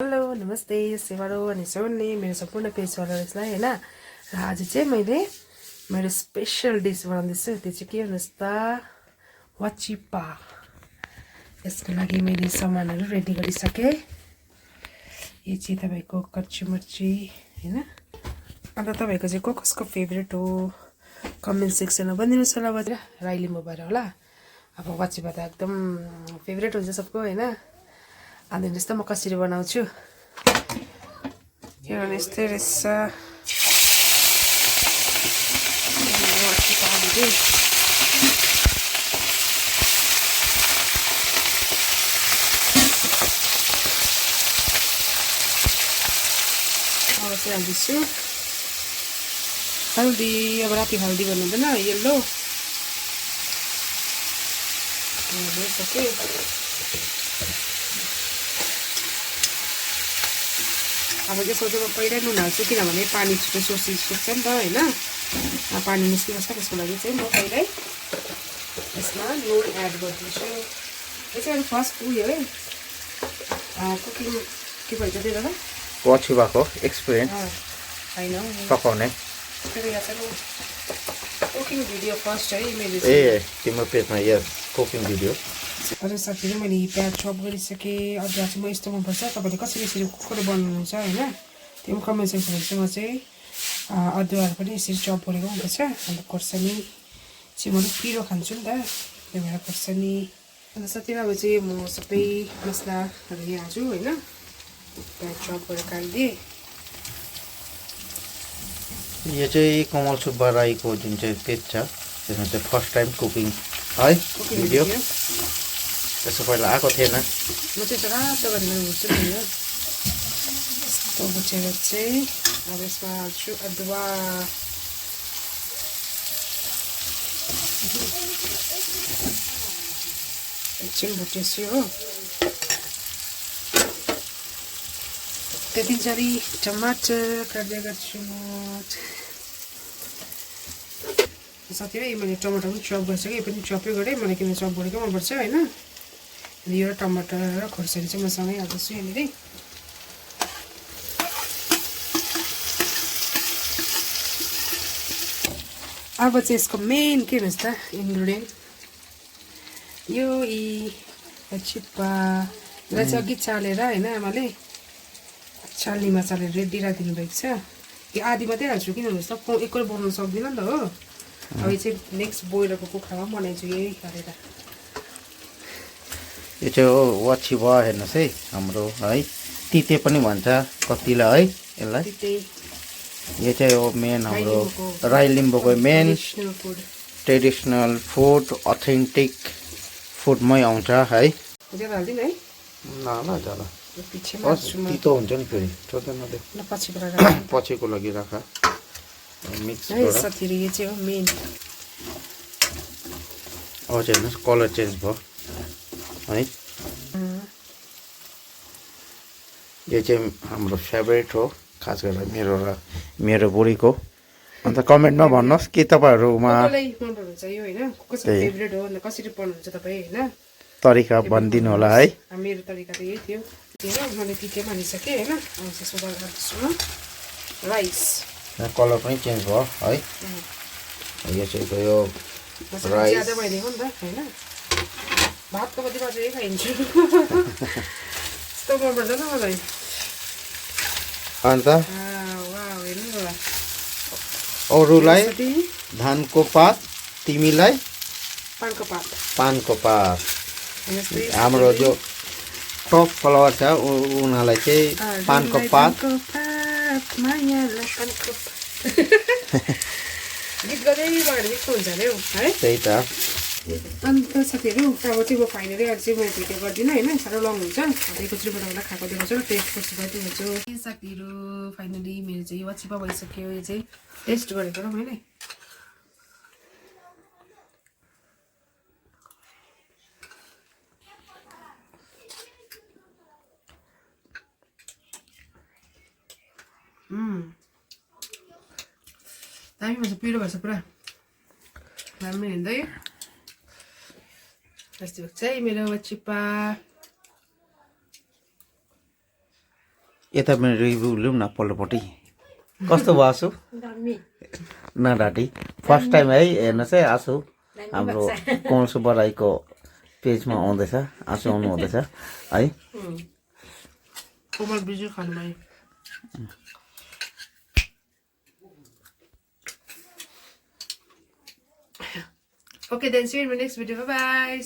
Hello नमस्ते सेवारो अनि सबैले मेरो सम्पूर्ण पेजहरूलाई हैन र आज चाहिँ मैले मेरो स्पेशल डिस बनाउँदैछु त्यो चाहिँ के भन्नुस् त वाचिपा यसको लागि मैले सामानहरू रेडी गरिसके यो चाहिँ तपाईको कच्ची मर्ची हैन अन्त तपाईको चाहिँ कसको फेभरेट हो कमेन्ट सेक्सनमा भनिदिनुस् होला बजार राई लिम्बू भएर होला अब वाचिपा त एकदम फेभरेट हुन्छ सबको हैन अनि जस्तो म कसरी बनाउँछु यो यस्तै रहेछ अब चाहिँ हाल्दैछु हल्दी अब राति हल्दी भन्नु हुँदैन येल्लो सक्यो अब यसको चाहिँ म पहिल्यै नुन हाल्छु किनभने पानी छिटो सुक्छ नि त हैन पानी निस्किन्छ त्यसको लागि चाहिँ म पहिल्यै यसमा नुन एड गर्दैछु यो चाहिँ फर्स्ट उयो है कुकिङ के भन्छ त्यो दादा वाचिपाको एक्सपिरियन्स हैन पकाउने फेरि यहाँ चाहिँ कुकिङ भिडियो फर्स्ट है मैले तिम्रो पेजमा यस कुकिङ भिडियो हजुर साथीहरू मैले प्याज चप गरिसकेँ अदुवा चाहिँ म यस्तो मनपर्छ तपाईँले कसरी यसरी कुकर बनाउनुहुन्छ होइन त्यो पनि कमेन्ट सेक्सनमा चाहिँ अदुवाहरू पनि यसरी चप गरेको मनपर्छ अन्त खोर्सानी चाहिँ म पिरो खान्छु नि त त्यही भएर खोर्सानी अन्त साथीहरू अब चाहिँ म सबै मसलाहरू यहाँ हाल्छु होइन प्याज चप गरेर काटिदिएँ यो चाहिँ कमल सुब्बा राईको जुन चाहिँ पेज छ त्यसमा चाहिँ फर्स्ट टाइम कुकिङ है भिडियो त्यसो पहिला आएको थिएन म चाहिँ रातो गरेर बुझ्छु नि यो यस्तो बुझेर चाहिँ अब यसमा हाल्छु अदुवा एकछिन भुटेछु हो त्यतिन्चरी टमाटर काट्दै गर्छु म साथीभाइ मैले टमाटर पनि चप गरिसकेँ यो पनि चपै गरेँ मलाई किन चप गरेको मनपर्छ होइन यो टमाटर र खोर्सानी चाहिँ म सँगै हाल्दैछु यहाँनिर अब चाहिँ यसको मेन के भन्छ त इन्ग्रिडियन्ट यो वाचिपालाई चाहिँ अघि चालेर होइन आमाले चाल्नीमा चालेर रेडी राखिदिनु भएको छ यो आधी मात्रै हाल्छु किन भन्नुहोस् त एकै बनाउनु सक्दिनँ नि त हो अब यो चाहिँ नेक्स्ट बोइलरको कुखुरामा पनि बनाइदिन्छु यही गरेर यो चाहिँ हो वाचिपा हेर्नुहोस् है हाम्रो है तिते पनि भन्छ कतिलाई है यसलाई यो चाहिँ हो मेन हाम्रो राई लिम्बूको मेन ट्रेडिसनल फुड अथेन्टिक फुडमै आउँछ है तितो हुन्छ नि फेरि पछिको लागि राख मिक्स साथीहरू यो चाहिँ हो मेन अब चाहिँ हेर्नुहोस् कलर चेन्ज भयो है यो चाहिँ हाम्रो फेभरेट हो खास गरेर मेरो बुढीको अन्त कमेन्टमा भन्नुहोस् कि तपाईँहरूमा तरिका भनिदिनु होला है मेरो तरिका त यही थियो मैले पिके भनिसकेँ होइन त्यसको बाद राइस कलर पनि चेन्ज भयो है यो चाहिँ गयो राइस भइदिएको नि त होइन भातको बदलीमा चाहिँ खाइन्छु यस्तो मनपर्छ नि मलाई अन्त अरूलाई धानको पात तिमीलाई पानको पात हाम्रो जो टप फलोवर छ उनीहरूलाई चाहिँ पानको पात गीत गर्दै गएर मिठो हुन्छ अरे है त्यही त अन्त साथीहरू अब चाहिँ म फाइनली अहिले चाहिँ म भिडियो गर्दिनँ होइन साह्रो लङ हुन्छ एकैचोटि बनाउँदा खाएको देखाउँछु र टेस्ट कस्तो भयो देखाउँछु साथीहरू फाइनली मेरो चाहिँ वाचिपा भइसक्यो यो चाहिँ टेस्ट गरेको र मैले दामी भन्छ पिरो भएछ पुरा दामी हेर्दै यस्तो भएको छ है मेरो वाचिपा यता पनि रिभ्यू लिउँ न पल्लोपट्टि कस्तो भयो आसु नडाटी फर्स्ट टाइम है हेर्नुहोस् है आसु हाम्रो कमल सुब्बा राईको पेजमा आउँदैछ आसु आउनु हुँदैछ है कोमल बिजु खानु भयो Okay, then see you in my next video. Bye bye.